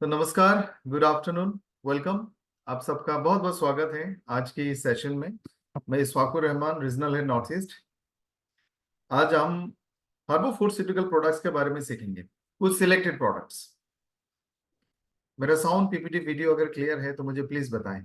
तो नमस्कार, good afternoon, welcome. आप सबका बहुत बहुत स्वागत है आज की इस सेशन में। मैं Iswakur Rahman, regional head north east. आज हम हर्बो फूडस्यूटिकल प्रोडक्ट्स के बारे में सीखेंगे, कुछ सिलेक्टेड प्रोडक्ट्स। मेरा साउंड पीपीटी वीडियो अगर क्लियर है तो मुझे प्लीज बताएं।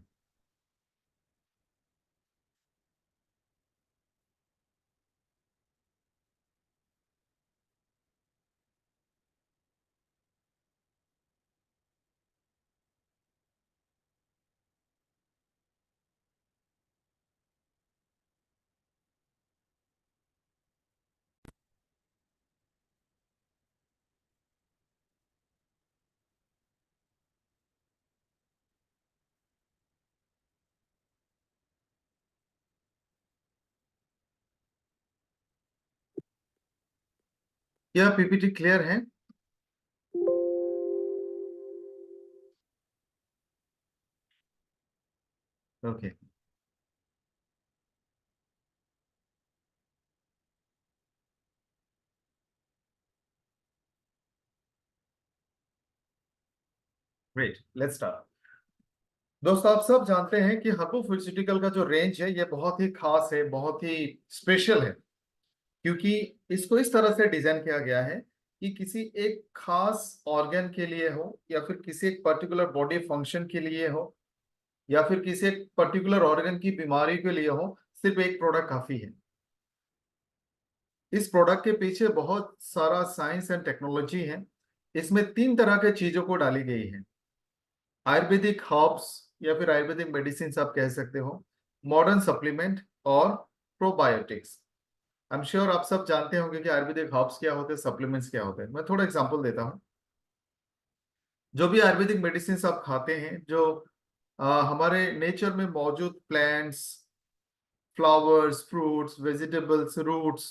क्या पीपीटी क्लियर है? Okay, great, let's start. दोस्तों, आप सब जानते हैं कि हर्बो फूडस्यूटिकल का जो रेंज है ये बहुत ही खास है, बहुत ही स्पेशल है। क्योंकि इसको इस तरह से डिजाइन किया गया है कि किसी एक खास ऑर्गन के लिए हो, या फिर किसी एक पर्टिकुलर बॉडी फंक्शन के लिए हो, या फिर किसी एक पर्टिकुलर ऑर्गन की बीमारी के लिए हो, सिर्फ एक प्रोडक्ट काफी है। इस प्रोडक्ट के पीछे बहुत सारा साइंस एंड टेक्नोलॉजी है। इसमें तीन तरह के चीजों को डाली गई है। आयुर्वेदिक हर्ब्स या फिर आयुर्वेदिक मेडिसिन आप कह सकते हो, मॉडर्न सप्लीमेंट और प्रोबायोटिक्स। आई एम श्योर आप सब जानते होंगे कि आयुर्वेदिक हर्ब्स क्या होते हैं, सप्लीमेंट्स क्या होते हैं। मैं थोड़ा एग्जांपल देता हूँ। जो भी आयुर्वेदिक मेडिसिन आप खाते हैं, जो हमारे नेचर में मौजूद plants, flowers, fruits, vegetables, roots,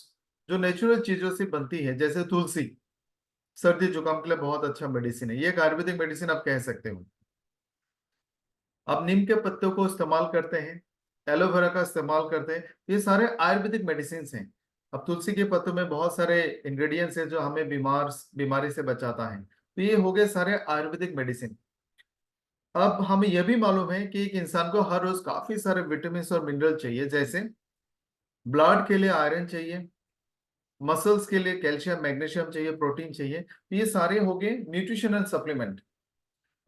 जो नेचुरल चीजों से बनती है, जैसे तुलसी, सर्दी जुकाम के लिए बहुत अच्छा मेडिसिन है। ये एक आयुर्वेदिक मेडिसिन आप कह सकते हो। आप नीम के पत्तों को इस्तेमाल करते हैं, एलोवेरा का इस्तेमाल करते हैं, ये सारे आयुर्वेदिक मेडिसिन हैं। अब तुलसी के पत्तों में बहुत सारे इंग्रेडिएंट्स हैं जो हमें बीमारी से बचाता है। तो ये हो गए सारे आयुर्वेदिक मेडिसिन। अब हमें यह भी मालूम है कि एक इंसान को हर रोज काफी सारे विटामिन और मिनरल चाहिए। जैसे ब्लड के लिए आयरन चाहिए, मसल्स के लिए कैल्शियम मैग्नीशियम चाहिए, प्रोटीन चाहिए। तो ये सारे हो गए न्यूट्रिशनल सप्लीमेंट।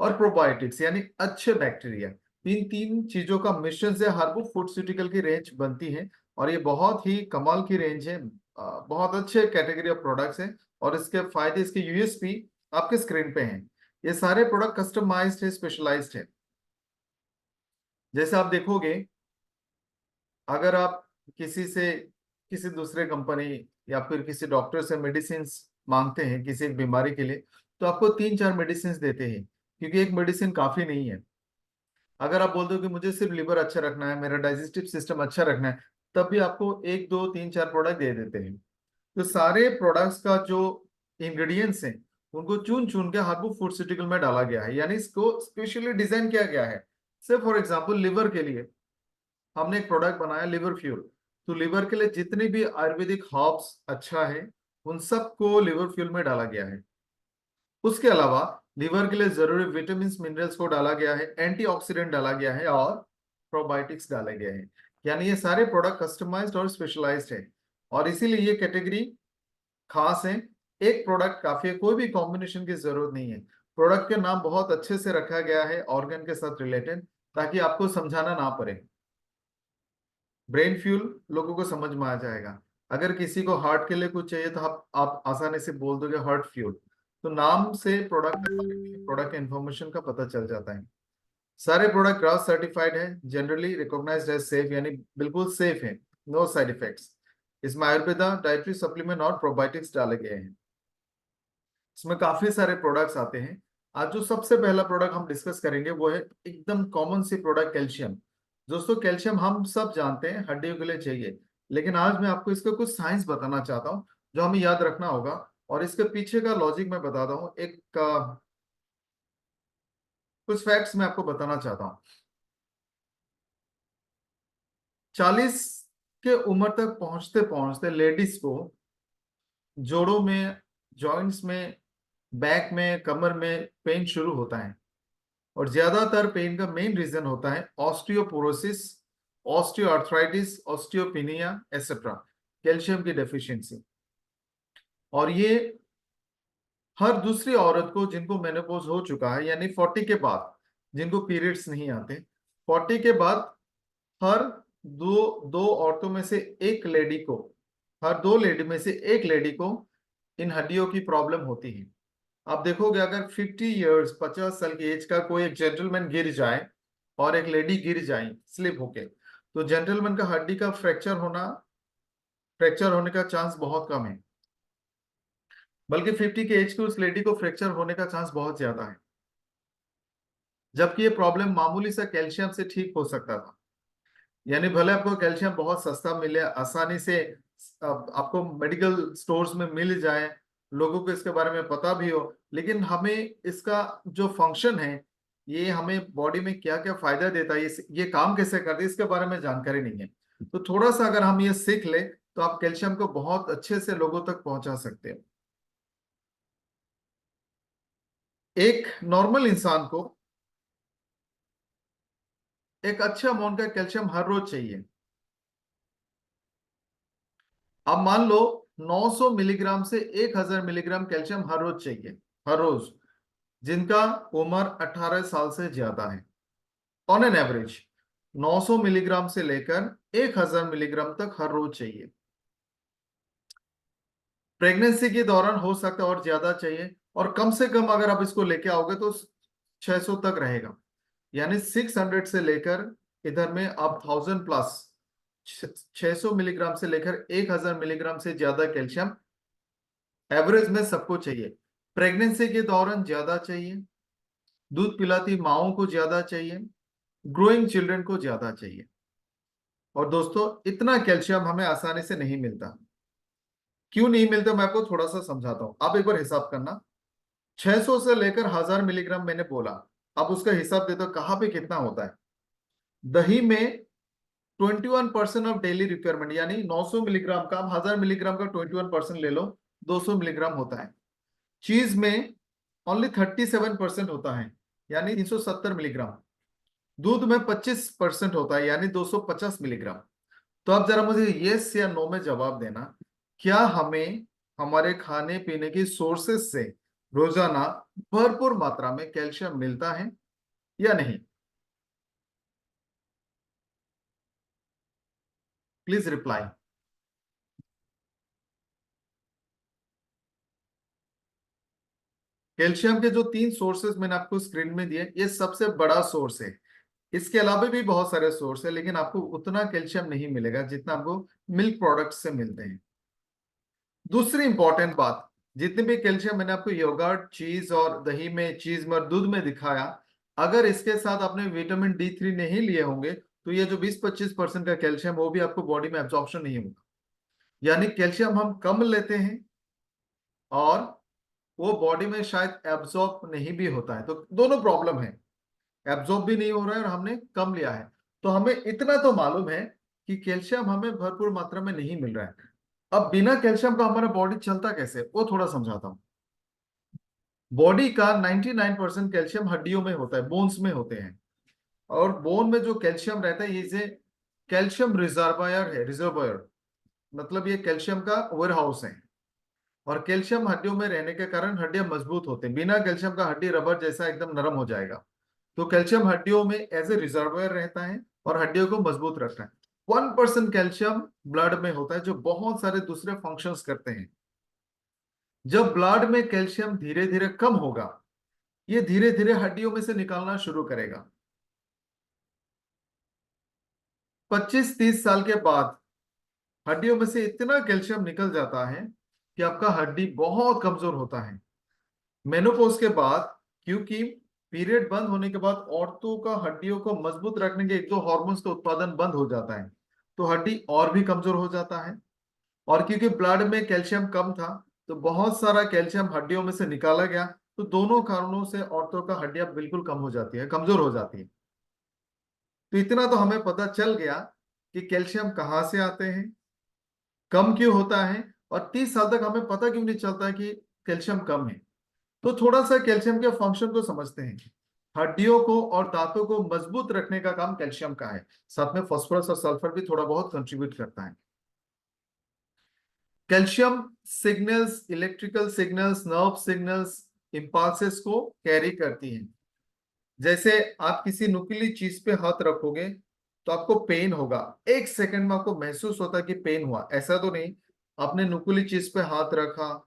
और प्रोबायोटिक्स यानी अच्छे बैक्टीरिया। इन तीन चीजों का मिश्रण से हर्बो फूडस्यूटिकल की रेंज बनती है। और ये बहुत ही कमाल की रेंज है। बहुत अच्छे कैटेगरी ऑफ प्रोडक्ट्स हैं। और इसके फायदे, इसके यूएसपी आपके स्क्रीन पे हैं। ये सारे प्रोडक्ट कस्टमाइज्ड है, स्पेशलाइज्ड है। जैसे आप देखोगे, अगर आप किसी से, किसी दूसरे कंपनी या फिर किसी डॉक्टर से मेडिसिन मांगते हैं किसी एक बीमारी के लिए, तो आपको तीन चार मेडिसिन देते हैं, क्योंकि एक मेडिसिन काफी नहीं है। अगर आप बोल दो कि मुझे सिर्फ लिवर अच्छा रखना है, मेरा डाइजेस्टिव सिस्टम अच्छा रखना है, तब भी आपको एक दो तीन चार प्रोडक्ट दे देते हैं। तो सारे प्रोडक्ट्स का जो इंग्रेडिएंट्स हैं, उनको चुन चुन के हर्बल फूडस्यूटिकल में डाला गया है, यानी इसको स्पेशली डिजाइन किया गया है। सिर्फ फॉर एग्जांपल लिवर के लिए हमने एक प्रोडक्ट बनाया, लिवर फ्यूल। तो लिवर के लिए जितने भी आयुर्वेदिक हर्ब्स अच्छा है, उन सबको लिवर फ्यूल में डाला गया है। उसके अलावा लिवर के लिए जरूरी विटामिन मिनरल्स को डाला गया है, एंटीऑक्सीडेंट डाला गया है और प्रोबायोटिक्स डाले गए हैं। यानी ये सारे प्रोडक्ट कस्टमाइज्ड और स्पेशलाइज्ड है। और इसीलिए ये कैटेगरी खास है। एक प्रोडक्ट काफी है, कोई भी कॉम्बिनेशन की जरूरत नहीं है। प्रोडक्ट के नाम बहुत अच्छे से रखा गया है ऑर्गन के साथ रिलेटेड, ताकि आपको समझाना ना पड़े। ब्रेन फ्यूल लोगों को समझ में आ जाएगा। अगर किसी को हार्ट के लिए कुछ चाहिए तो आप आसानी से बोल दोगे हार्ट फ्यूल। तो नाम से प्रोडक्ट इंफॉर्मेशन का पता चल जाता है। सारे प्रोडक्ट ग्रास सर्टिफाइड है, जनरली रिकॉग्नाइज्ड एज सेफ, यानी बिल्कुल सेफ है, नो साइड इफेक्ट्स। इसमें आयुर्वेदा डाइटरी सप्लीमेंट और प्रोबायोटिक्स डाले गए हैं। इसमें काफी सारे प्रोडक्ट्स आते हैं। आज जो सबसे पहला प्रोडक्ट हम डिस्कस करेंगे वो है एकदम कॉमन सी प्रोडक्ट, कैल्शियम। दोस्तों, कैल्शियम हम सब जानते हैं हड्डियों के लिए चाहिए, लेकिन आज मैं आपको इसका कुछ साइंस बताना चाहता हूँ जो हमें याद रखना होगा। और इसके पीछे का लॉजिक मैं बताता हूँ। कुछ फैक्ट्स मैं आपको बताना चाहता हूँ। 40 के उम्र तक पहुंचते पहुंचते लेडीज को जोड़ों में, जॉइंट्स में बैक में, कमर में पेन शुरू होता है। और ज्यादातर पेन का मेन रीजन होता है ऑस्टियोपोरोसिस, ऑस्टियोआर्थराइटिस, ऑस्टियोपिनिया एसेट्रा, कैल्शियम की डेफिशिएंसी। और ये हर दूसरी औरत को जिनको मेनोपॉज हो चुका है, यानी 40 के बाद, जिनको पीरियड्स नहीं आते, 40 के बाद हर दो दो औरतों में से एक लेडी को, हर दो लेडी में से एक लेडी को इन हड्डियों की प्रॉब्लम होती है। आप देखोगे अगर 50 इयर्स, 50 साल की एज का कोई एक जेंटलमैन गिर जाए और एक लेडी गिर जाए स्लिप होके, तो जेंटलमैन का हड्डी का फ्रैक्चर होने का चांस बहुत कम है। बल्कि 50 के एज की उस लेडी को फ्रैक्चर होने का चांस बहुत ज्यादा है। जबकि ये प्रॉब्लम मामूली सा कैल्शियम से ठीक हो सकता था। यानी भले आपको कैल्शियम बहुत सस्ता मिले, आसानी से आपको मेडिकल स्टोर्स में मिल जाए, लोगों को इसके बारे में पता भी हो, लेकिन हमें इसका जो फंक्शन है, ये हमें बॉडी में क्या क्या फायदा देता है, ये काम कैसे करती है, इसके बारे में जानकारी नहीं है। तो थोड़ा सा अगर हम ये सीख ले तो आप कैल्शियम को बहुत अच्छे से लोगों तक पहुंचा सकते हो। एक नॉर्मल इंसान को एक अच्छा अमाउंट का कैल्शियम हर रोज चाहिए। अब मान लो 900 मिलीग्राम से 1000 मिलीग्राम कैल्शियम हर रोज चाहिए, हर रोज, जिनका उम्र 18 साल से ज्यादा है। ऑन एन एवरेज 900 मिलीग्राम से लेकर 1000 मिलीग्राम तक हर रोज चाहिए। प्रेगनेंसी के दौरान हो सकता है और ज्यादा चाहिए, और कम से कम अगर आप इसको लेके आओगे तो 600 तक रहेगा। यानी 600 से लेकर इधर में आप 1000 प्लस, 600 मिलीग्राम से लेकर 1000 मिलीग्राम से ज्यादा कैल्शियम एवरेज में सबको चाहिए। प्रेगनेंसी के दौरान ज्यादा चाहिए, दूध पिलाती माओं को ज्यादा चाहिए, ग्रोइंग चिल्ड्रन को ज्यादा चाहिए। और दोस्तों, इतना कैल्शियम हमें आसानी से नहीं मिलता। क्यों नहीं मिलता, मैं आपको थोड़ा सा समझाता हूं। आप एक बार हिसाब करना, 600 से लेकर 1000 मिलीग्राम मैंने बोला। अब उसका हिसाब दे दो कहाँ पे कितना होता है। दही में 21% ऑफ डेली रिक्वायरमेंट, यानी 900 मिलीग्राम का, आप 1000 मिलीग्राम का 21% ले लो, 200 मिलीग्राम होता है। चीज में ओनली 37% होता है, यानी 370 मिलीग्राम। दूध में 25% होता है, यानी 250 मिलीग्राम। तो आप जरा मुझे यस या नो में जवाब देना, क्या हमें हमारे खाने पीने की सोर्सेस से रोजाना भरपूर मात्रा में कैल्शियम मिलता है या नहीं? Please reply. कैल्शियम के जो 3 सोर्सेस मैंने आपको स्क्रीन में दिए, ये सबसे बड़ा सोर्स है। इसके अलावा भी बहुत सारे सोर्स है, लेकिन आपको उतना कैल्शियम नहीं मिलेगा जितना आपको मिल्क प्रोडक्ट से मिलते हैं। दूसरी इंपॉर्टेंट बात, जितने भी कैल्शियम मैंने आपको योगर्ट, चीज और दही में, चीज में और दूध में दिखाया, अगर इसके साथ आपने विटामिन D3 नहीं लिए होंगे तो ये जो 20-25% का कैल्शियम, वो भी आपको बॉडी में एब्जॉर्प्शन नहीं होगा। यानी कैल्शियम हम कम लेते हैं और वो बॉडी में शायद एब्जॉर्ब नहीं भी होता है। तो दोनों प्रॉब्लम है, एब्जॉर्ब भी नहीं हो रहा है और हमने कम लिया है। तो हमें इतना तो मालूम है कि कैल्शियम हमें भरपूर मात्रा में नहीं मिल रहा है। अब बिना कैल्शियम का हमारा बॉडी चलता कैसे, वो थोड़ा समझाता हूँ। बॉडी का 99% कैल्शियम हड्डियों में होता है, बोन्स में होते हैं। और बोन में जो कैल्शियम रहता है, ये कैल्शियम रिजर्वायर है, रिजर्वायर मतलब ये कैल्शियम का वेयर हाउस है। और कैल्शियम हड्डियों में रहने के कारण हड्डियां मजबूत होते हैं। बिना कैल्शियम का हड्डी रबर जैसा एकदम नरम हो जाएगा। तो कैल्शियम हड्डियों में एज ए रिजर्वायर रहता है और हड्डियों को मजबूत रखता है। 1% कैल्शियम ब्लड में होता है, जो बहुत सारे दूसरे फंक्शंस करते हैं। जब ब्लड में कैल्शियम धीरे धीरे कम होगा, ये धीरे धीरे हड्डियों में से निकालना शुरू करेगा। 25-30 साल के बाद हड्डियों में से इतना कैल्शियम निकल जाता है कि आपका हड्डी बहुत कमजोर होता है। मेनोपॉज के बाद, क्योंकि पीरियड बंद होने के बाद औरतों का हड्डियों को मजबूत रखने के एक दो हार्मोन्स का उत्पादन बंद हो जाता है, तो हड्डी और भी कमजोर हो जाता है। और क्योंकि ब्लड में कैल्शियम कम था, तो बहुत सारा कैल्शियम हड्डियों में से निकाला गया। तो दोनों कारणों से औरतों का हड्डियां बिल्कुल कम हो जाती है, कमजोर हो जाती है। तो इतना तो हमें पता चल गया कि कैल्शियम कहाँ से आते हैं, कम क्यों होता है, और 30 साल तक हमें पता क्यों नहीं चलता है कि कैल्शियम कम है। तो थोड़ा सा कैल्शियम के फंक्शन को समझते हैं। हड्डियों को और दांतों को मजबूत रखने का काम कैल्शियम का है, साथ में फास्फोरस और सल्फर भी थोड़ा बहुत कंट्रीब्यूट करता है। Calcium signals, electrical signals, nerve signals, impulses को कैरी करती है। जैसे आप किसी नुकीली चीज पे हाथ रखोगे तो आपको पेन होगा, 1 सेकंड में आपको महसूस होता है कि पेन हुआ, ऐसा तो नहीं आपने नुकीली चीज पे हाथ रखा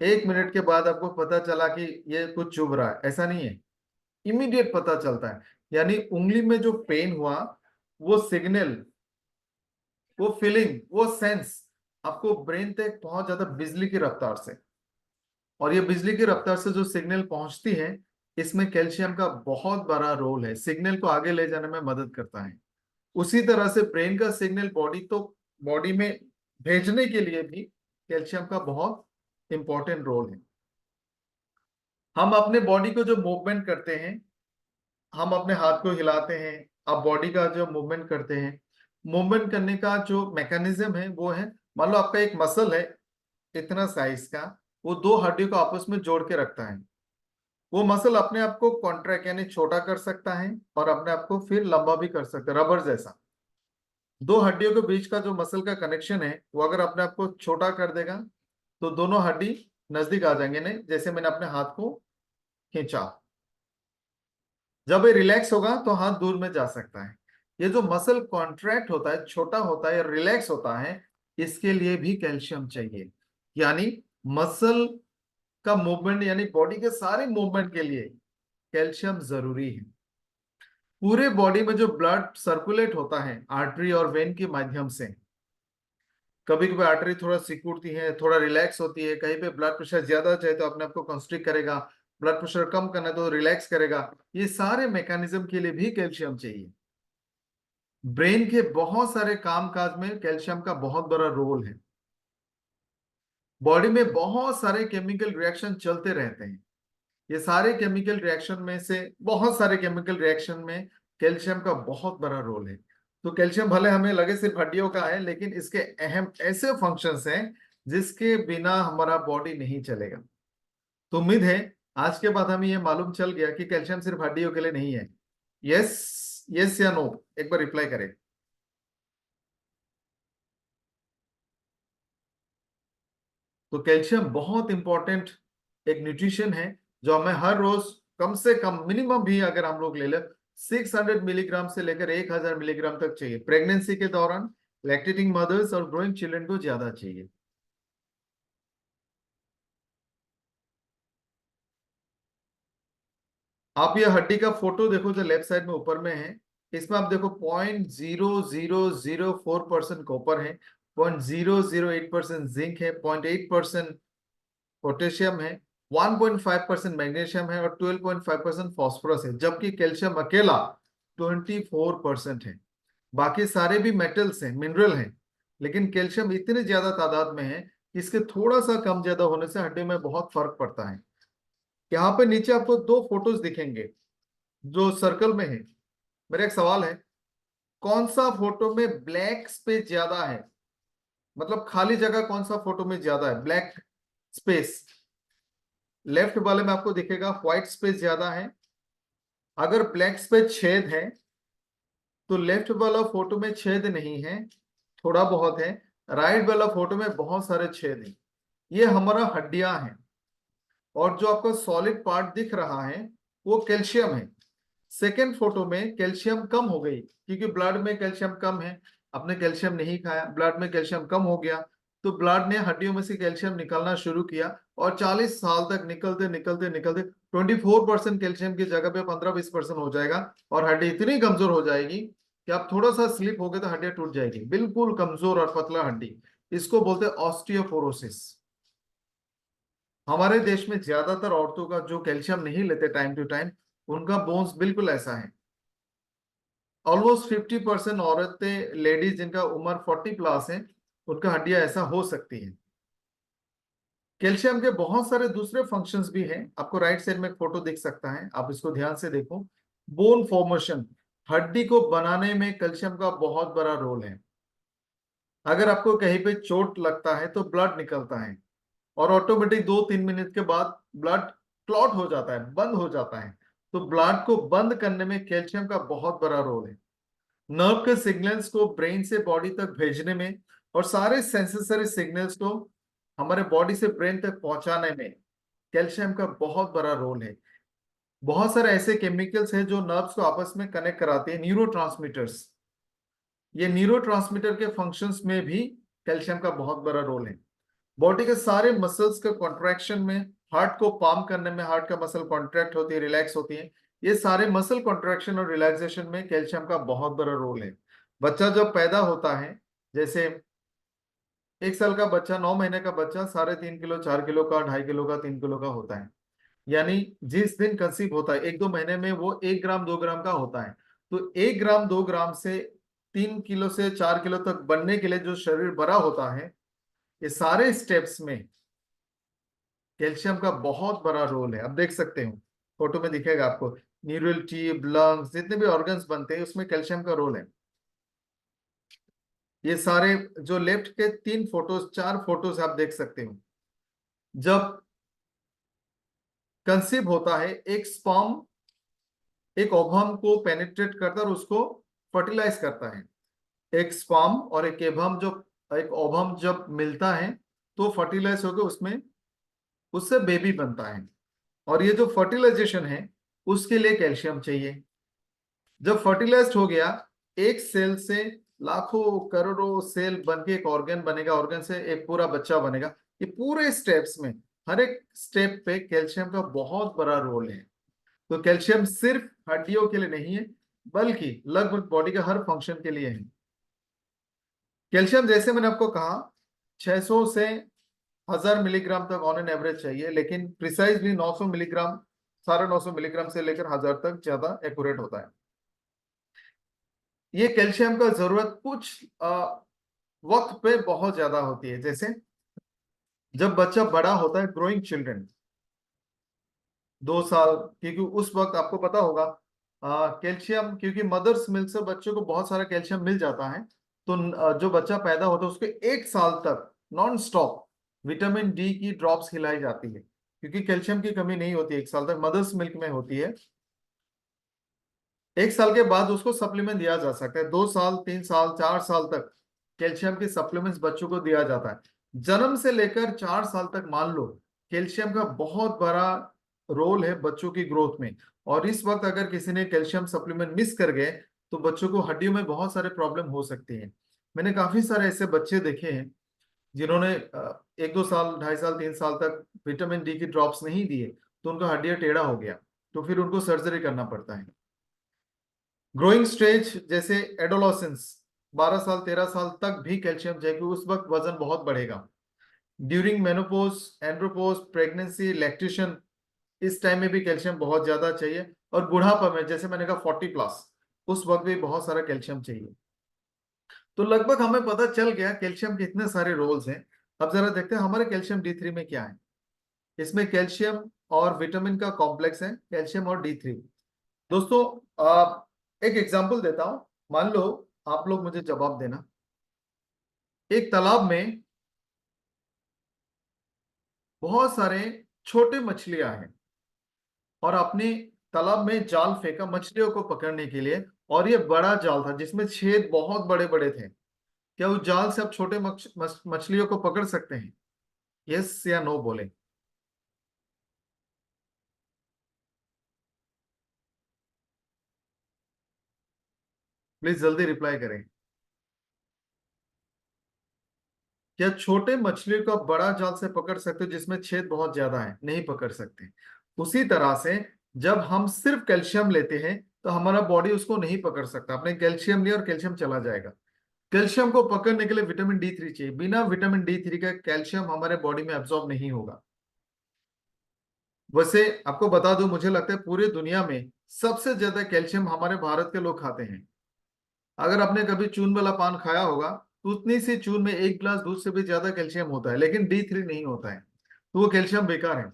1 मिनट के बाद आपको पता चला कि ये कुछ चुभ रहा है, ऐसा नहीं है, इमीडिएट पता चलता है। यानी उंगली में जो पेन हुआ, वो सिग्नल, वो फीलिंग, वो सेंस आपको ब्रेन तक पहुंच जाता है बिजली की रफ्तार से। और ये बिजली की रफ्तार से जो सिग्नल पहुंचती है, इसमें कैल्शियम का बहुत बड़ा रोल है, सिग्नल को आगे ले जाने में मदद करता है। उसी तरह से ब्रेन का सिग्नल बॉडी में भेजने के लिए भी कैल्शियम का बहुत इंपॉर्टेंट रोल है। हम अपने बॉडी को जो मूवमेंट करते हैं, हम अपने हाथ को हिलाते हैं, आप बॉडी का जो मूवमेंट करते हैं, मूवमेंट करने का जो मैकेनिज्म है वो है, मान लो आपका एक मसल है इतना साइज का, वो दो हड्डियों को आपस में जोड़ के रखता है। वो मसल अपने आप को कॉन्ट्रैक्ट यानी छोटा कर सकता है और अपने आप को फिर लंबा भी कर सकता है, रबर जैसा। दो हड्डियों के बीच का जो मसल का कनेक्शन है, वो अगर अपने आप को छोटा कर देगा तो दोनों हड्डी नजदीक आ जाएंगे, नहीं जैसे मैंने अपने हाथ को खींचा। जब ये रिलैक्स होगा तो हाथ दूर में जा सकता है। ये जो मसल कॉन्ट्रैक्ट होता है, छोटा होता है या रिलैक्स होता है, इसके लिए भी कैल्शियम चाहिए। यानी मसल का मूवमेंट यानी बॉडी के सारे मूवमेंट के लिए कैल्शियम जरूरी है। पूरे बॉडी में जो ब्लड सर्कुलेट होता है आर्टरी और वेन के माध्यम से, कभी कभी आर्टरी थोड़ा सिकुड़ती है, थोड़ा रिलैक्स होती है, कहीं पे ब्लड प्रेशर ज्यादा चाहे तो अपने आप को कंस्ट्रिक्ट करेगा, ब्लड प्रेशर कम करना है तो रिलैक्स करेगा। ये सारे मैकेनिज्म के लिए भी कैल्शियम चाहिए। ब्रेन के बहुत सारे काम काज में कैल्शियम का बहुत बड़ा रोल है। बॉडी में बहुत सारे केमिकल रिएक्शन चलते रहते हैं, ये सारे केमिकल रिएक्शन में से बहुत सारे केमिकल रिएक्शन में कैल्शियम का बहुत बड़ा रोल है। तो कैल्शियम भले हमें लगे सिर्फ हड्डियों का है, लेकिन इसके अहम ऐसे फंक्शंस हैं जिसके बिना हमारा बॉडी नहीं चलेगा। तो उम्मीद है आज के बाद हमें ये मालूम चल गया कि कैल्शियम सिर्फ हड्डियों के लिए नहीं है। यस, यस या नो, एक बार रिप्लाई करें। तो कैल्शियम बहुत इंपॉर्टेंट एक न्यूट्रिशन है, जो हमें हर रोज कम से कम मिनिमम भी अगर हम लोग ले ले 600 मिलीग्राम से लेकर 1000 मिलीग्राम तक चाहिए। प्रेगनेंसी के दौरान लैक्टेटिंग मदर्स और ग्रोइंग चिल्ड्रन को ज्यादा चाहिए। आप ये हड्डी का फोटो देखो जो लेफ्ट साइड में ऊपर में है, इसमें आप देखो 0.0004% कॉपर है, 0.008% जिंक है, 0.8% पोटेशियम है, 1.5% मैग्नीशियम है और 12.5% फास्फोरस है, जबकि कैल्शियम अकेला 24% है। बाकी सारे भी मेटल्स हैं, मिनरल हैं, लेकिन कैल्शियम इतने ज्यादा तादाद में है कि इसके थोड़ा सा कम ज्यादा होने से हड्डी में बहुत फर्क पड़ता है। यहाँ पे नीचे आपको दो फोटोज दिखेंगे जो सर्कल में है। मेरा एक सवाल है, कौन सा फोटो में ब्लैक स्पेस ज्यादा है, मतलब खाली जगह कौन सा फोटो में ज्यादा है, ब्लैक स्पेस? लेफ्ट वाले में आपको दिखेगा व्हाइट स्पेस ज्यादा है। अगर ब्लैक स्पेस छेद है तो लेफ्ट वाला फोटो में छेद नहीं है, थोड़ा बहुत है। राइट वाला फोटो में बहुत सारे छेद हैं। ये हमारा हड्डियां हैं, और जो आपको सॉलिड पार्ट दिख रहा है वो कैल्शियम है। सेकेंड फोटो में कैल्शियम कम हो गई क्योंकि ब्लड में कैल्शियम कम है, आपने कैल्शियम नहीं खाया, ब्लड में कैल्शियम कम हो गया, तो ब्लड ने हड्डियों में से कैल्शियम निकालना शुरू किया, और 40 साल तक निकलते निकलते निकलते 24% कैल्शियम की जगह पे 15-20% हो जाएगा, और हड्डी इतनी कमजोर हो जाएगी कि आप थोड़ा सा स्लिप हो गए तो हड्डियां टूट जाएगी, बिल्कुल कमजोर और पतला हड्डी। इसको बोलते हैं ऑस्टियोपोरोसिस। हमारे देश में ज्यादातर औरतों का जो कैल्शियम नहीं लेते टाइम टू टाइम, उनका बोन्स बिल्कुल ऐसा है। ऑलमोस्ट 50% औरतें, लेडीज जिनका उम्र 40+ है, उनका हड्डियां ऐसा हो सकती है। कैल्शियम के बहुत सारे दूसरे फंक्शंस भी हैं, आपको राइट साइड में एक फोटो दिख सकता है, आप इसको ध्यान से देखो। बोन फॉर्मेशन, हड्डी को बनाने में कैल्शियम का बहुत बड़ा रोल है। अगर आपको कहीं पे चोट लगता है तो ब्लड निकलता है, और ऑटोमेटिक 2-3 मिनट के बाद ब्लड क्लॉट हो जाता है, बंद हो जाता है। तो ब्लड को बंद करने में कैल्शियम का बहुत बड़ा रोल है। नर्व के सिग्नल्स को ब्रेन से बॉडी तक भेजने में और सारे सेंसरी सिग्नल्स को हमारे बॉडी से ब्रेन तक पहुंचाने में कैल्शियम का बहुत बड़ा रोल है। बहुत सारे ऐसे केमिकल्स हैं जो नर्व्स को आपस में कनेक्ट कराते हैं, न्यूरोट्रांसमीटर्स। ये न्यूरोट्रांसमीटर के फंक्शंस में भी कैल्शियम का बहुत बड़ा रोल है। बॉडी के सारे मसल्स के कॉन्ट्रैक्शन में, हार्ट को पाम करने में, हार्ट का मसल कॉन्ट्रैक्ट होती है, रिलैक्स होती है, ये सारे मसल कॉन्ट्रैक्शन और रिलैक्सेशन में कैल्शियम का बहुत बड़ा रोल है। बच्चा जब पैदा होता है, जैसे 1 साल का बच्चा, 9 महीने का बच्चा 3.5 किलो, 4 किलो का, 2.5 किलो का, 3 किलो का होता है। यानी जिस दिन कंसीव होता है 1-2 महीने में वो 1 ग्राम 2 ग्राम का होता है। तो 1 ग्राम 2 ग्राम से 3 किलो से 4 किलो तक बनने के लिए जो शरीर बड़ा होता है, ये सारे स्टेप्स में कैल्शियम का बहुत बड़ा रोल है। अब देख सकते हो, फोटो में दिखेगा आपको, न्यूरल ट्यूब, लंग्स, जितने भी ऑर्गन्स बनते हैं उसमें कैल्शियम का रोल है। ये सारे जो लेफ्ट के 3 फोटोज, 4 फोटोज आप देख सकते हो। जब कंसीव होता है, एक स्पर्म एक ओवम को पेनिट्रेट करता है और उसको फर्टिलाइज करता है। एक स्पर्म और एक एवम, जो एक ओवम जब मिलता है तो फर्टिलाइज होकर उसमें उससे बेबी बनता है। और ये जो फर्टिलाइजेशन है उसके लिए कैल्शियम चाहिए। जब फर्टिलाइज्ड हो गया, एक सेल से लाखों करोड़ों सेल बन के एक ऑर्गन बनेगा, ऑर्गन से एक पूरा बच्चा बनेगा। ये पूरे स्टेप्स में, हर एक स्टेप पे कैल्शियम का बहुत बड़ा रोल है। तो कैल्शियम सिर्फ हड्डियों के लिए नहीं है, बल्कि लगभग बॉडी के हर फंक्शन के लिए है। कैल्शियम, जैसे मैंने आपको कहा, 600 से 1000 मिलीग्राम तक ऑन एन एवरेज चाहिए, लेकिन प्रिसाइजली 900 मिलीग्राम, 950 मिलीग्राम से लेकर 1000 तक ज्यादा एक्यूरेट होता है। ये कैल्शियम का जरूरत कुछ वक्त पे बहुत ज्यादा होती है। जैसे जब बच्चा बड़ा होता है, ग्रोइंग चिल्ड्रन, 2 साल, क्योंकि उस वक्त आपको पता होगा कैल्शियम, क्योंकि मदर्स मिल्क से बच्चों को बहुत सारा कैल्शियम मिल जाता है। तो जो बच्चा पैदा होता है उसको 1 साल तक नॉन स्टॉप विटामिन डी की ड्रॉप्स खिलाई जाती है, क्योंकि कैल्शियम की कमी नहीं होती 1 साल तक, मदर्स मिल्क में होती है। 1 साल के बाद उसको सप्लीमेंट दिया जा सकता है। 2 साल, 3 साल, 4 साल तक कैल्शियम के सप्लीमेंट्स बच्चों को दिया जाता है। जन्म से लेकर 4 साल तक मान लो, कैल्शियम का बहुत बड़ा रोल है बच्चों की ग्रोथ में। और इस वक्त अगर किसी ने कैल्शियम सप्लीमेंट मिस कर गए तो बच्चों को हड्डियों में बहुत सारे प्रॉब्लम हो सकती हैं। मैंने काफी सारे ऐसे बच्चे देखे हैं जिन्होंने 1-2 साल, 2.5 साल, 3 साल तक विटामिन डी की ड्रॉप्स नहीं दिए, तो उनका हड्डियां टेढ़ा हो गया, तो फिर उनको सर्जरी करना पड़ता है। ग्रोइंग स्टेज जैसे एडोलसेंस, 12 साल, 13 साल तक भी कैल्शियम चाहिए, उस वक्त वजन बहुत बढ़ेगा। ड्यूरिंग मेनोपोज, एंड्रोपोज, प्रेगनेंसी, लैक्टेशन, इस टाइम में भी कैल्शियम बहुत ज्यादा चाहिए। और बुढ़ापा में, जैसे मैंने कहा 40+, उस वक्त भी बहुत सारा कैल्शियम चाहिए। तो लगभग हमें पता चल गया कैल्शियम के इतने सारे रोल्स हैं। अब जरा देखते हैं हमारे कैल्शियम D3 में क्या है। इसमें कैल्शियम और विटामिन का कॉम्प्लेक्स है, कैल्शियम और D3। दोस्तों, एक एग्जांपल देता हूं। मान लो आप लोग मुझे जवाब देना। एक तालाब में बहुत सारे छोटे मछलियां हैं और आपने तालाब में जाल फेंका मछलियों को पकड़ने के लिए, और ये बड़ा जाल था जिसमें छेद बहुत बड़े बड़े थे। क्या उस जाल से आप छोटे मछलियों को पकड़ सकते हैं? यस या नो बोले। प्लीज जल्दी रिप्लाई करें। क्या छोटे मछलियों को आप बड़ा जाल से पकड़ सकते हो जिसमें छेद बहुत ज्यादा है? नहीं पकड़ सकते। उसी तरह से जब हम सिर्फ कैल्शियम लेते हैं तो हमारा बॉडी उसको नहीं पकड़ सकता। आपने कैल्शियम लिया और कैल्शियम चला जाएगा। कैल्शियम को पकड़ने के लिए विटामिन D3 चाहिए। बिना विटामिन D3 का कैल्शियम हमारे बॉडी में एब्जॉर्ब नहीं होगा। वैसे आपको बता दूं, मुझे लगता है पूरी दुनिया में सबसे ज्यादा कैल्शियम हमारे भारत के लोग खाते हैं। अगर आपने कभी चून वाला पान खाया होगा तो उतनी सी चून में 1 गिलास दूध से भी ज्यादा कैल्शियम होता है, लेकिन D3 नहीं होता है, तो वो कैल्शियम बेकार है।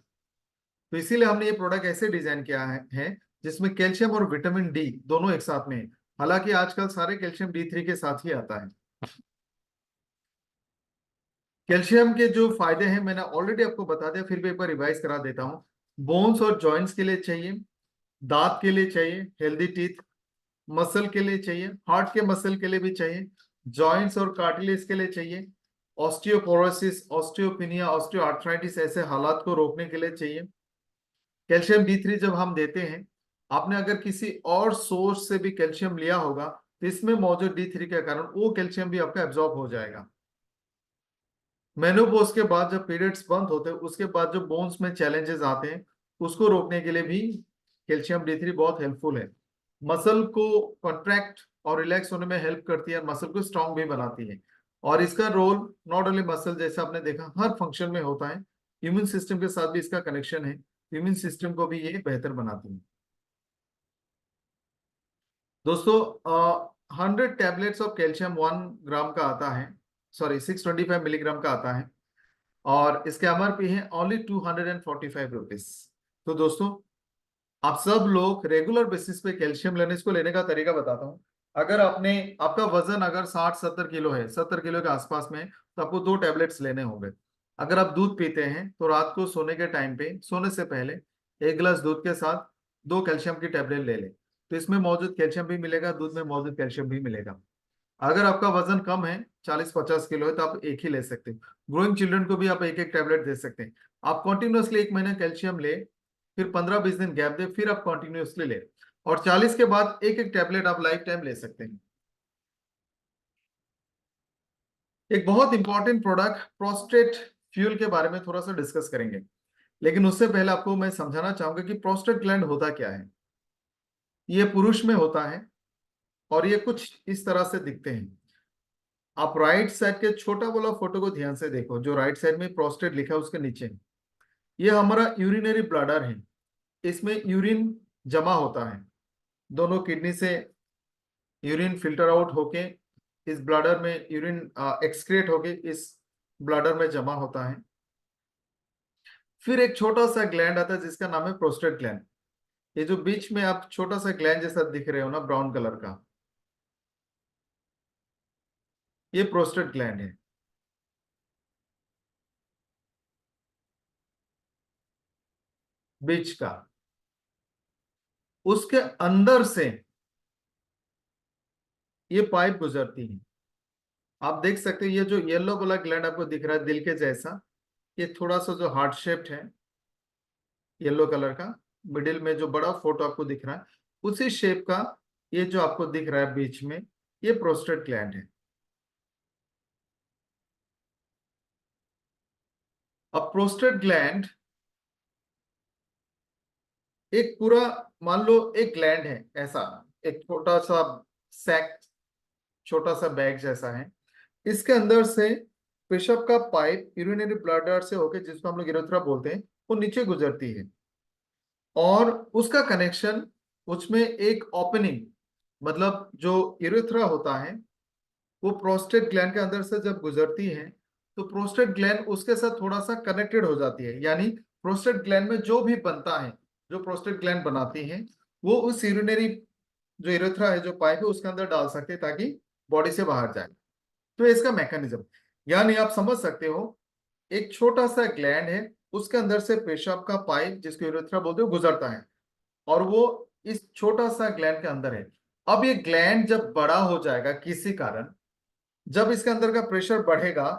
तो इसीलिए हमने ये प्रोडक्ट ऐसे डिजाइन किया है जिसमें कैल्शियम और विटामिन डी दोनों एक साथ में है। हालांकि आजकल सारे कैल्शियम D3 के साथ ही आता है। कैल्शियम के जो फायदे हैं मैंने ऑलरेडी आपको बता दिया, फिर भी एक बार रिवाइज करा देता हूँ। बोन्स और जॉइंट्स के लिए चाहिए, दांत के लिए चाहिए, हेल्दी टीथ, मसल के लिए चाहिए, हार्ट के मसल के लिए भी चाहिए, जॉइंट्स और कार्टिलेज के लिए चाहिए, ऑस्टियोपोरोसिस, ऑस्टियोपिनिया, ऑस्टियोआर्थराइटिस ऐसे हालात को रोकने के लिए चाहिए। कैल्शियम D3 जब हम देते हैं, आपने अगर किसी और सोर्स से भी कैल्शियम लिया होगा तो इसमें मौजूद D3 के कारण वो कैल्शियम भी आपका एब्जॉर्ब हो जाएगा। मेनोपॉज के बाद जब पीरियड्स बंद होते हैं उसके बाद जो बोन्स में चैलेंजेस आते हैं उसको रोकने के लिए भी कैल्शियम D3 बहुत हेल्पफुल है। मसल को कॉन्ट्रैक्ट और रिलैक्स होने में हेल्प करती है, मसल को स्ट्रांग भी बनाती है। और इसका रोल नॉट ओनली मसल, जैसे आपने देखा, हर फंक्शन में होता है। इम्यून सिस्टम के साथ भी इसका कनेक्शन है, इम्यून सिस्टम को भी ये बेहतर बनाती है। दोस्तों, 100 टैबलेट्स ऑफ कैल्शियम 1 ग्राम का आता है, सॉरी 625 मिलीग्राम का आता है, और इसके MRP है ओनली 245 रुपीज। तो दोस्तों, आप सब लोग रेगुलर बेसिस पे कैल्शियम लेने, इसको लेने का तरीका बताता हूँ। अगर आपका वजन अगर 60-70 किलो है, 70 किलो के आसपास में है, तो आपको 2 टैबलेट्स लेने होंगे। अगर आप दूध पीते हैं तो रात को सोने के टाइम पे, सोने से पहले 1 गिलास दूध के साथ 2 कैल्शियम की टैबलेट ले लें, तो इसमें मौजूद कैल्शियम भी मिलेगा, दूध में मौजूद कैल्शियम भी मिलेगा। अगर आपका वजन कम है, 40-50 किलो है, तो आप एक ही ले सकते हैं। ग्रोइंग चिल्ड्रन को भी आप एक एक टैबलेट दे सकते हैं। आप कॉन्टिन्यूसली 1 महीना कैल्शियम ले, फिर 15-20 दिन गैप दे, फिर आप कॉन्टिन्यूसली ले, और 40 के बाद एक एक टैबलेट आप लाइफ टाइम ले सकते हैं। एक बहुत इंपॉर्टेंट प्रोडक्ट प्रोस्टेट फ्यूल के बारे में थोड़ा सा डिस्कस करेंगे, लेकिन उससे पहले आपको मैं समझाना चाहूंगा कि प्रोस्टेट ग्लैंड होता क्या है। ये पुरुष में होता है और ये कुछ इस तरह से दिखते हैं। आप राइट साइड के छोटा वाला फोटो को ध्यान से देखो, जो राइट साइड में प्रोस्टेट लिखा है उसके नीचे, ये हमारा यूरिनरी ब्लैडर है। इसमें यूरिन जमा होता है, दोनों किडनी से यूरिन फिल्टर आउट होके इस ब्लैडर में यूरिन एक्सक्रीट होके इस ब्लैडर में जमा होता है। फिर एक छोटा सा ग्लैंड आता है जिसका नाम है प्रोस्टेट ग्लैंड। ये जो बीच में आप छोटा सा ग्लैंड जैसा दिख रहे हो ना, ब्राउन कलर का, ये प्रोस्टेट ग्लैंड है। बीच का, उसके अंदर से ये पाइप गुजरती है। आप देख सकते हैं ये जो येलो वाला ग्लैंड आपको दिख रहा है दिल के जैसा, ये थोड़ा सा जो हार्ट शेप्ड है, येलो कलर का, मिडिल में जो बड़ा फोटो आपको दिख रहा है उसी शेप का, ये जो आपको दिख रहा है बीच में, ये प्रोस्टेट ग्लैंड है। अब प्रोस्टेट ग्लैंड एक पूरा, मान लो एक ग्लैंड है ऐसा, एक छोटा सा सैक, छोटा सा बैग जैसा है। इसके अंदर से पेशाब का पाइप यूरिनरी ब्लैडर से होके, जिसको हम लोग यूरेथ्रा बोलते हैं, वो नीचे गुजरती है, और उसका कनेक्शन, उसमें एक ओपनिंग, मतलब जो यूरेथ्रा होता है वो प्रोस्टेट ग्लैंड के अंदर से जब गुजरती है तो प्रोस्टेट ग्लैंड उसके साथ थोड़ा सा कनेक्टेड हो जाती है। यानी प्रोस्टेट ग्लैंड में जो भी बनता है, जो प्रोस्टेट ग्लैंड बनाती है, वो उस यूरिनरी जो यूरेथ्रा है, जो पाइप है, उसके अंदर डाल सकते हैं ताकि बॉडी से बाहर जाए। तो इसका मैकेनिज्म, यानी आप समझ सकते हो, एक छोटा सा ग्लैंड है, उसके अंदर से पेशाब का पाइप, जिसको यूरेथ्रा बोलते हो, गुजरता है, और वो इस छोटा सा ग्लैंड के अंदर है। अब ये ग्लैंड जब बड़ा हो जाएगा किसी कारण, जब इसके अंदर का प्रेशर बढ़ेगा,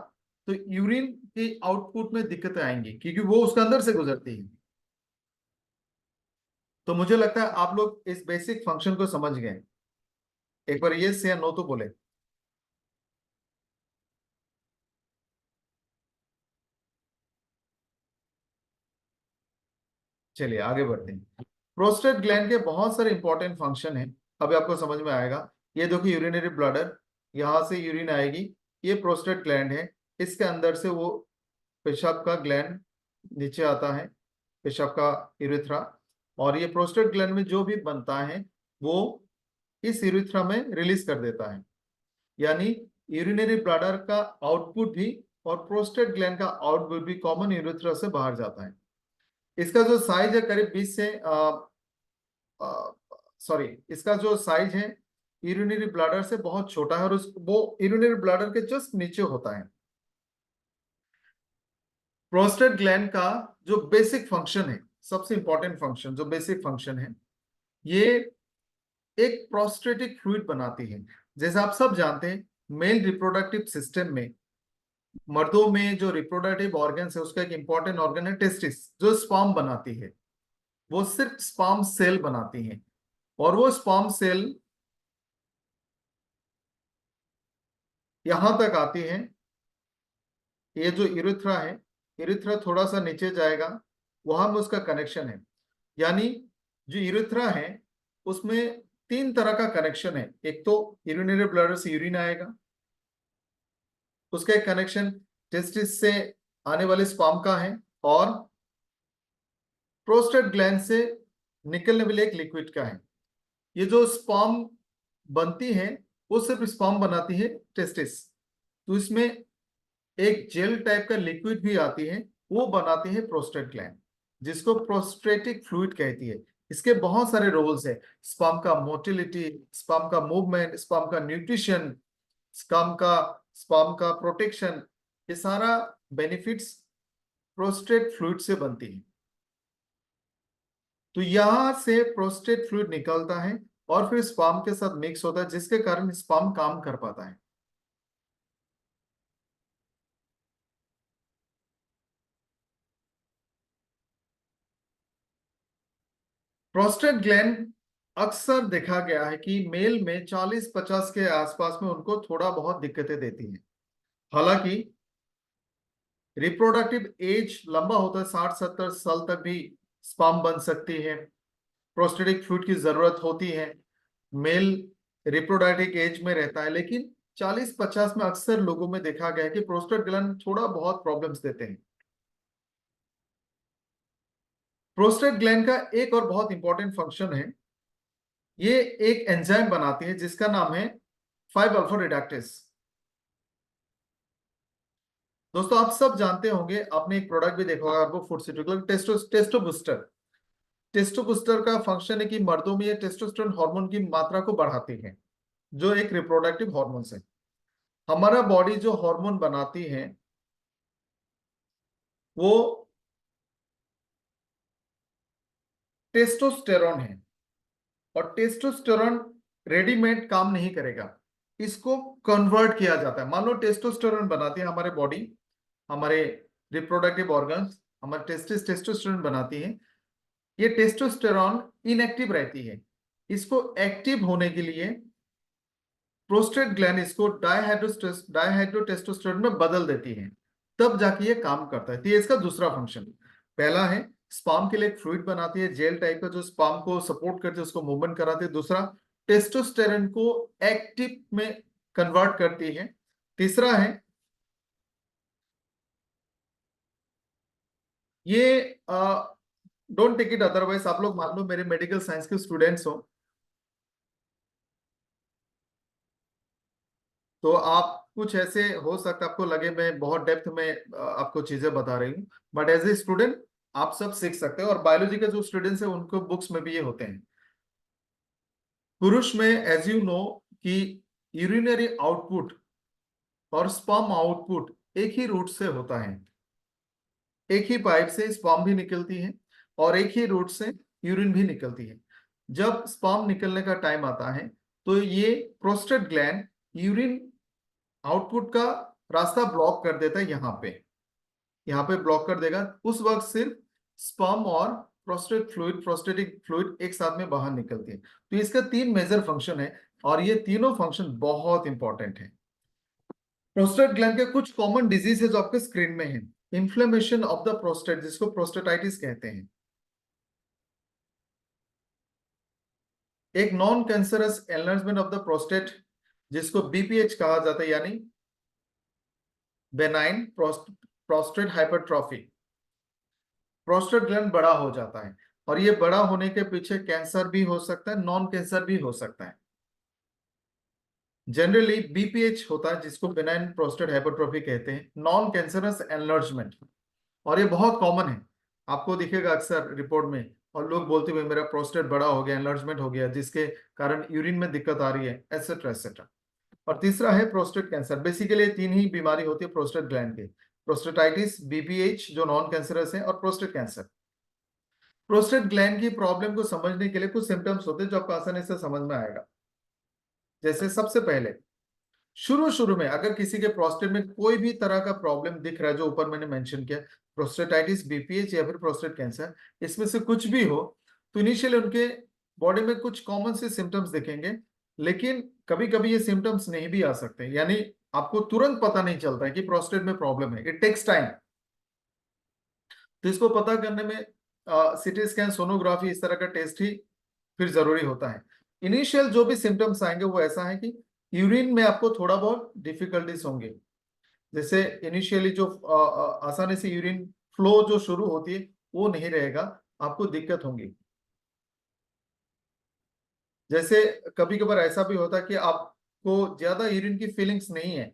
तो यूरिन की आउटपुट में दिक्कतें आएंगी, क्योंकि वो उसके अंदर से गुजरती है। तो मुझे लगता है आप लोग इस बेसिक फंक्शन को समझ गए। एक बार ये से या नो तो बोले। चलिए आगे बढ़ते हैं। प्रोस्टेट ग्लैंड के बहुत सारे इंपॉर्टेंट फंक्शन हैं, अभी आपको समझ में आएगा। ये देखो यूरिनरी ब्लैडर, यहां से यूरिन आएगी, ये प्रोस्टेट ग्लैंड है। इसके अंदर से वो पेशाब का ग्लैंड नीचे आता है, पेशाब का यूरेथ्रा, और ये प्रोस्टेट ग्लैंड में जो भी बनता है वो इस यूरेथ्रा में रिलीज कर देता है। यानी यूरिनरी ब्लैडर का आउटपुट भी और प्रोस्टेट ग्लैंड का आउटपुट भी कॉमन यूरेथ्रा से बाहर जाता है। इसका जो साइज है करीब 20 से सॉरी, इसका जो साइज है यूरिनरी ब्लैडर से बहुत छोटा है, और वो यूरिनरी ब्लैडर के जस्ट नीचे होता है। प्रोस्टेट ग्लैंड का जो बेसिक फंक्शन है, सबसे इंपॉर्टेंट फंक्शन, जो बेसिक फंक्शन है, ये एक प्रोस्टेटिक फ्लूइड बनाती है। जैसे आप सब जानते हैं, मेल रिप्रोडक्टिव सिस्टम में मर्दों में जो रिप्रोडक्टिव ऑर्गन है उसका एक इंपॉर्टेंट ऑर्गन है टेस्टिस, जो स्पर्म बनाती है। वो सिर्फ स्पर्म सेल बनाती है, और वो स्पर्म सेल यहां तक आती है। ये जो यूरेथ्रा है, यूरेथ्रा थोड़ा सा नीचे जाएगा, वहां में उसका कनेक्शन है। यानी जो यूरेथ्रा है उसमें तीन तरह का कनेक्शन है। एक तो यूरिनरी ब्लडर से यूरिन आएगा, उसका एक कनेक्शन टेस्टिस से आने वाले स्पर्म का है, और प्रोस्टेट ग्लैंड से निकलने वाले एक लिक्विड का है। ये जो स्पर्म बनती है वो सिर्फ स्पर्म बनाती है टेस्टिस। तो इसमें एक जेल टाइप का लिक्विड भी आती है, वो बनाती है प्रोस्टेट ग्लैंड, जिसको प्रोस्टेटिक फ्लूइड कहती है। इसके बहुत सारे रोल्स है। स्पर्म का मोटिलिटी, स्पर्म का मूवमेंट, स्पर्म का न्यूट्रिशन, स्पर्म का प्रोटेक्शन, ये सारा बेनिफिट्स प्रोस्टेट फ्लूइड से बनती है। तो यहां से प्रोस्टेट फ्लूइड निकलता है और फिर स्पर्म के साथ मिक्स होता है, जिसके कारण स्पर्म काम कर पाता है। प्रोस्टेट ग्लैंड अक्सर देखा गया है कि मेल में 40-50 के आसपास में उनको थोड़ा बहुत दिक्कतें देती हैं। हालांकि रिप्रोडक्टिव एज लंबा होता है, 60-70 साल तक भी स्पर्म बन सकती है। प्रोस्टेटिक फ्लूइड की जरूरत होती है, मेल रिप्रोडक्टिव एज में रहता है, लेकिन 40-50 में अक्सर लोगों में देखा गया है कि प्रोस्टेट ग्लैंड थोड़ा बहुत प्रॉब्लम्स देते हैं। प्रोस्टेट ग्लैंड का एक और बहुत इंपॉर्टेंट फंक्शन है, ये एक एंजाइम बनाती है जिसका नाम है 5 अल्फा रिडक्टेस। दोस्तों आप सब जानते होंगे, आपने एक प्रोडक्ट भी देखा होगा, आपको फूड सिटिकल टेस्टो बूस्टर। टेस्टो बूस्टर का फंक्शन है कि मर्दों में ये टेस्टोस्टेरोन हार्मोन की मात्रा को बढ़ाती है, जो एक रिप्रोडक्टिव हार्मोन है। हमारा बॉडी जो हार्मोन बनाती है वो टेस्टोस्टेरोन है, और टेस्टोस्टेरोन रेडीमेड काम नहीं करेगा, इसको कन्वर्ट किया जाता है। मान लो टेस्टोस्टेरोन बनाती है हमारे बॉडी, हमारे रिप्रोडक्टिव ऑर्गन्स, हमारे टेस्टिस टेस्टोस्टेरोन बनाती है। ये टेस्टोस्टेरोन इनएक्टिव रहती है, इसको एक्टिव होने के लिए प्रोस्टेट ग्लैंड इसको डायहाइड्रोटेस्टोस्टेरोन में बदल देती है, तब जाके ये काम करता है। तो ये इसका दूसरा फंक्शन। पहला है स्पर्म के लिए एक फ्लूइड बनाती है, जेल टाइप का, जो स्पर्म को सपोर्ट करते है, उसको मूवमेंट कराती है। दूसरा, टेस्टोस्टेरोन को एक्टिव में कन्वर्ट करती है। तीसरा है ये, डोंट टेक इट अदरवाइज, आप लोग मान लो मेरे मेडिकल साइंस के स्टूडेंट्स हो, तो आप कुछ ऐसे हो सकता है आपको लगे मैं बहुत डेप्थ में आपको चीजें बता रही हूँ, बट एज ए स्टूडेंट आप सब सीख सकते हैं। और बायोलॉजी के जो स्टूडेंट्स हैं उनको बुक्स में भी ये होते हैं। पुरुष में एज यू नो कि यूरिनरी आउटपुट और स्पर्म आउटपुट एक ही रूट से होता है, एक ही पाइप से स्पर्म भी निकलती है और एक ही रूट से यूरिन भी निकलती है। जब स्पर्म निकलने का टाइम आता है तो ये प्रोस्टेट ग्लैंड यूरिन आउटपुट का रास्ता ब्लॉक कर देता है। यहाँ पे ब्लॉक कर देगा। उस वक्त सिर्फ स्पर्म और प्रोस्टेटिक फ्लूइड एक साथ में बाहर निकलती है। तो इसका तीन मेजर फंक्शन है, और ये तीनों फंक्शन बहुत इंपॉर्टेंट है। प्रोस्टेट ग्लैंड के कुछ कॉमन डिजीज है जो आपके स्क्रीन में है। इन्फ्लेमेशन ऑफ द प्रोस्टेट, जिसको प्रोस्टेटाइटिस कहते हैं। एक non cancerous enlargement of the prostate, जिसको बीपीएच कहा जाता है, यानी benign prostate hypertrophy. Prostate gland बड़ा हो जाता है, और ये बड़ा होने के पीछे कैंसर भी हो सकता है, नॉन कैंसर भी हो सकता है। जनरली बीपीएच होता है, जिसको बेनाइन प्रोस्टेट हाइपरट्रॉफी कहते हैं, नॉन कैंसरस एनलार्जमेंट, और ये बहुत कॉमन है, आपको दिखेगा अक्सर रिपोर्ट में। और लोग बोलते हुए मेरा प्रोस्टेट बड़ा हो गया, एनलार्जमेंट हो गया, जिसके कारण यूरिन में दिक्कत आ रही है, एटसेट्रा एटसेट्रा। और तीसरा है प्रोस्टेट कैंसर। बेसिकली तीन ही बीमारी होती है प्रोस्टेट ग्लैंड के: प्रोस्टेटाइटिस, बीपीएच जो नॉन कैंसरस है, और प्रोस्टेट कैंसर। प्रोस्टेट ग्लैंड की प्रॉब्लम को समझने के लिए कुछ सिम्टम्स होते हैं जो आपको आसानी से समझ में आएगा। जैसे सबसे पहले शुरू शुरू में अगर किसी के प्रोस्टेट में कोई भी तरह का प्रॉब्लम दिख रहा है, जो ऊपर मैंने मेंशन किया, प्रोस्टेटाइटिस, बीपीएच या फिर प्रोस्टेट कैंसर, इसमें से कुछ भी हो, तो इनिशियली उनके बॉडी में कुछ कॉमन से सिम्टम्स दिखेंगे, लेकिन कभी कभी ये सिम्टम्स नहीं भी आ सकते, यानी आपको तुरंत पता नहीं चलता है कि प्रोस्टेट में प्रॉब्लम है। It takes time. तो इसको पता करने में सीटी स्कैन, सोनोग्राफी, इस तरह का टेस्ट ही फिर जरूरी होता है। इनिशियल जो भी सिम्टम्स आएंगे वो ऐसा है कि यूरिन में आपको थोड़ा बहुत डिफिकल्टीज होंगे। जैसे इनिशियली जो आसानी से यूरिन फ्लो जो शुरू होती है वो नहीं रहेगा, आपको दिक्कत होंगी। जैसे कभी कभार ऐसा भी होता है कि आपको ज्यादा यूरिन की फीलिंग्स नहीं है,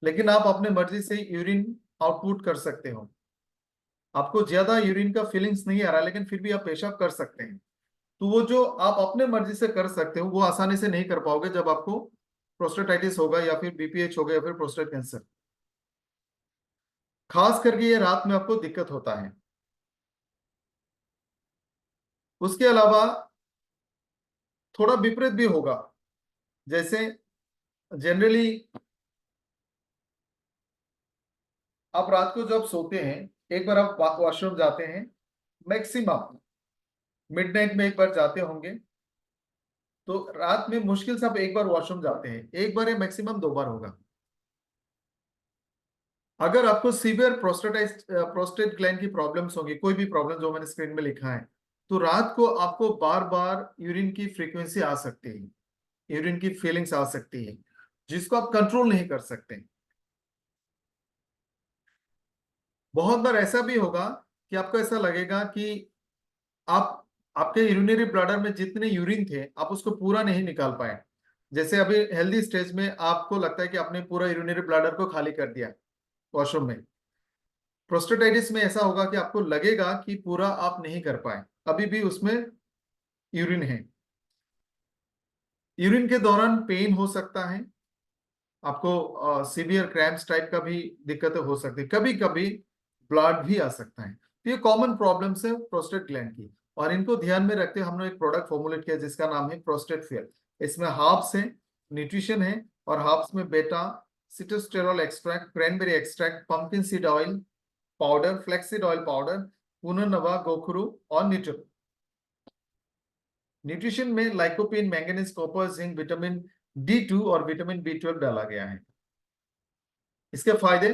लेकिन आप अपने मर्जी से यूरिन आउटपुट कर सकते हो। आपको ज्यादा यूरिन का फीलिंग्स नहीं आ रहा, लेकिन फिर भी आप पेशाब कर सकते हैं। तो वो जो आप अपने मर्जी से कर सकते हो वो आसानी से नहीं कर पाओगे जब आपको प्रोस्टेटाइटिस होगा या फिर बीपीएच होगा या फिर प्रोस्टेट कैंसर। खास करके ये रात में आपको दिक्कत होता है। उसके अलावा थोड़ा विपरीत भी होगा। जैसे जनरली आप रात को जब सोते हैं, एक बार आप वॉशरूम जाते हैं, मैक्सिमम मिडनाइट में एक बार जाते होंगे, तो रात में मुश्किल से आप एक बार वॉशरूम जाते हैं, एक बार या मैक्सिमम 2 बार होगा। अगर आपको सीवियर प्रोस्टेट ग्लैंड की प्रॉब्लम्स होंगी, कोई भी प्रॉब्लम जो मैंने स्क्रीन में लिखा है, तो रात को आपको बार बार यूरिन की फ्रीक्वेंसी आ सकती है, यूरिन की फीलिंग्स आ सकती है, जिसको आप कंट्रोल नहीं कर सकते। बहुत बार ऐसा भी होगा कि आपको ऐसा लगेगा कि आप आपके यूरिनरी ब्लैडर में जितने यूरिन थे आप उसको पूरा नहीं निकाल पाए। जैसे अभी हेल्दी स्टेज में आपको लगता है कि आपने पूरा यूरिनरी ब्लैडर को खाली कर दिया वॉशरूम में। प्रोस्टेटाइटिस में ऐसा होगा कि आपको लगेगा कि पूरा आप नहीं कर पाए, अभी भी उसमें यूरिन है। यूरिन के दौरान पेन हो सकता है, आपको सीवियर क्रैम्प्स टाइप का भी दिक्कतें हो सकती है, कभी कभी ब्लड भी आ सकता है। तो ये कॉमन प्रॉब्लम्स है प्रोस्टेट ग्लैंड की, और इनको ध्यान में रखते हुए हमने एक प्रोडक्ट फॉर्मुलेट किया जिसका नाम है प्रोस्टेट फ्यूल। इसमें हर्ब्स है, न्यूट्रिशन है, और हर्ब्स में beta sitosterol extract, cranberry extract, pumpkin seed oil powder, flaxseed oil powder, पुनर्नवा, गोखरू और न्यूट्रिल। न्यूट्रिशन में lycopene, manganese, copper, zinc, vitamin D2 और विटामिन B12 डाला गया है। इसके फायदे: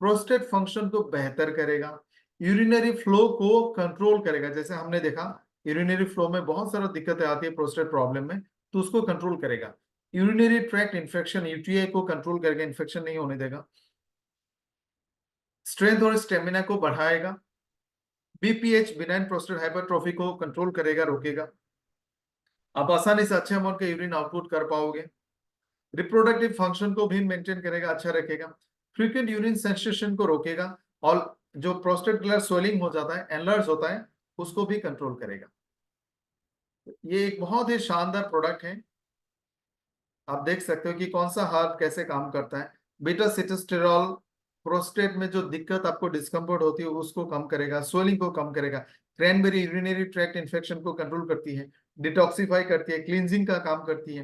प्रोस्टेट फंक्शन को बेहतर करेगा, यूरिनरी फ्लो को कंट्रोल करेगा। जैसे हमने देखा यूरिनरी फ्लो में बहुत सारा दिक्कतें आती है प्रोस्टेट प्रॉब्लम में, तो उसको कंट्रोल करेगा। यूरिनरी ट्रैक्ट इन्फेक्शन, यूटीआई को कंट्रोल करेगा, इन्फेक्शन नहीं होने देगा। स्ट्रेंथ और स्टेमिना को बढ़ाएगा। बीपीएच, बिनाइन प्रोस्टेट हाइपरट्रोफी को कंट्रोल करेगा, रोकेगा। आप आसानी से अच्छे अमाउंट का यूरिन आउटपुट कर पाओगे। रिप्रोडक्टिव फंक्शन को भी मेंटेन करेगा, अच्छा रखेगा। फ्रीक्वेंट यूरिन सेंसेशन को रोकेगा, और जो प्रोस्टेट ग्लैंड स्वेलिंग हो जाता है, एनलार्ज होता है, उसको भी कंट्रोल करेगा। ये एक बहुत ही शानदार प्रोडक्ट है। आप देख सकते हो कि कौन सा हार्ब कैसे काम करता है। बीटा सिटोस्टेरॉल प्रोस्टेट में जो दिक्कत आपको डिस्कम्फर्ट होती है उसको कम करेगा, स्वेलिंग को कम करेगा। क्रैनबेरी यूरिनरी ट्रैक्ट इन्फेक्शन को कंट्रोल करती है, डिटॉक्सिफाई करती है, क्लींजिंग का काम करती है।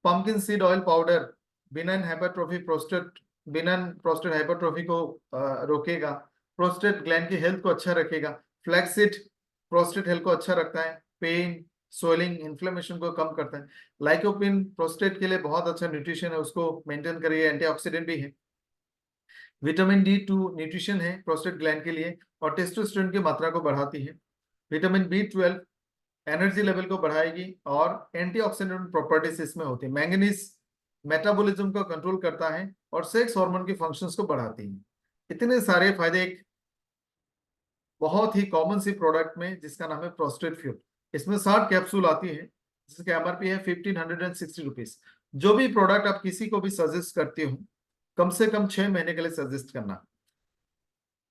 Pumpkin seed oil powder benign hypertrophy prostate benign prostate hypertrophy को रोकेगा, प्रोस्टेट ग्लैंड की हेल्थ को अच्छा रखेगा। फ्लैक्सीड प्रोस्टेट हेल्थ को अच्छा रखता है, पेन, स्वेलिंग, इन्फ्लेमेशन को कम करता है। लाइकोपिन प्रोस्टेट के लिए बहुत अच्छा न्यूट्रिशन है, उसको मेंटेन करिए, एंटीऑक्सीडेंट भी है। विटामिन D2 न्यूट्रिशन है प्रोस्टेट ग्लैंड के लिए, और टेस्टोस्टेरोन की मात्रा को बढ़ाती है। विटामिन B12 एनर्जी लेवल को बढ़ाएगी, और एंटीऑक्सीडेंट प्रॉपर्टीज इसमें होती है। मैंगनीज मेटाबॉलिज्म को कंट्रोल करता है और सेक्स हार्मोन की फंक्शंस को बढ़ाती है। इतने सारे फायदे एक बहुत ही कॉमन सी प्रोडक्ट में जिसका नाम है प्रोस्टेट फ्यूल। इसमें 60 कैप्सूल आती है, जिसकी MRP है 1560 रुपीज। जो भी प्रोडक्ट आप किसी को भी सजेस्ट करते हो, कम से कम 6 महीने के लिए सजेस्ट करना।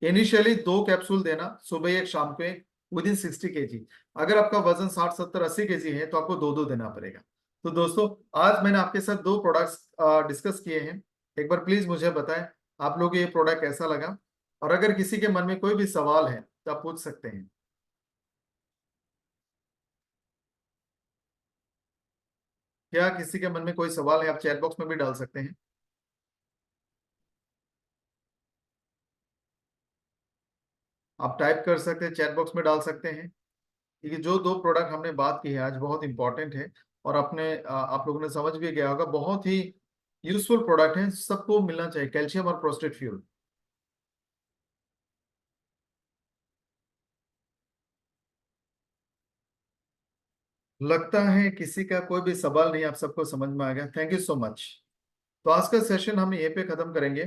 इनिशियली 2 कैप्सूल देना, सुबह एक शाम को एक, विद इन 60 kg। अगर आपका वजन 60 70 80 kg है तो आपको 2 2 देना पड़ेगा। तो दोस्तों, आज मैंने आपके साथ 2 प्रोडक्ट्स डिस्कस किए हैं। एक बार प्लीज मुझे बताएं आप लोग को ये प्रोडक्ट कैसा लगा, और अगर किसी के मन में कोई भी सवाल है तो आप पूछ सकते हैं। क्या किसी के मन में कोई सवाल है? आप चैट बॉक्स में भी डाल सकते हैं। आप टाइप कर सकते हैं, चैट बॉक्स में डाल सकते हैं। क्योंकि जो दो प्रोडक्ट हमने बात की है आज बहुत इंपॉर्टेंट है, और अपने आप लोगों ने समझ भी गया होगा, बहुत ही यूजफुल प्रोडक्ट है, सबको मिलना चाहिए, कैल्शियम और प्रोस्टेट फ्यूल। लगता है किसी का कोई भी सवाल नहीं, आप सबको समझ में आ गया। Thank you so much. तो आज का सेशन हम यहीं पे खत्म करेंगे।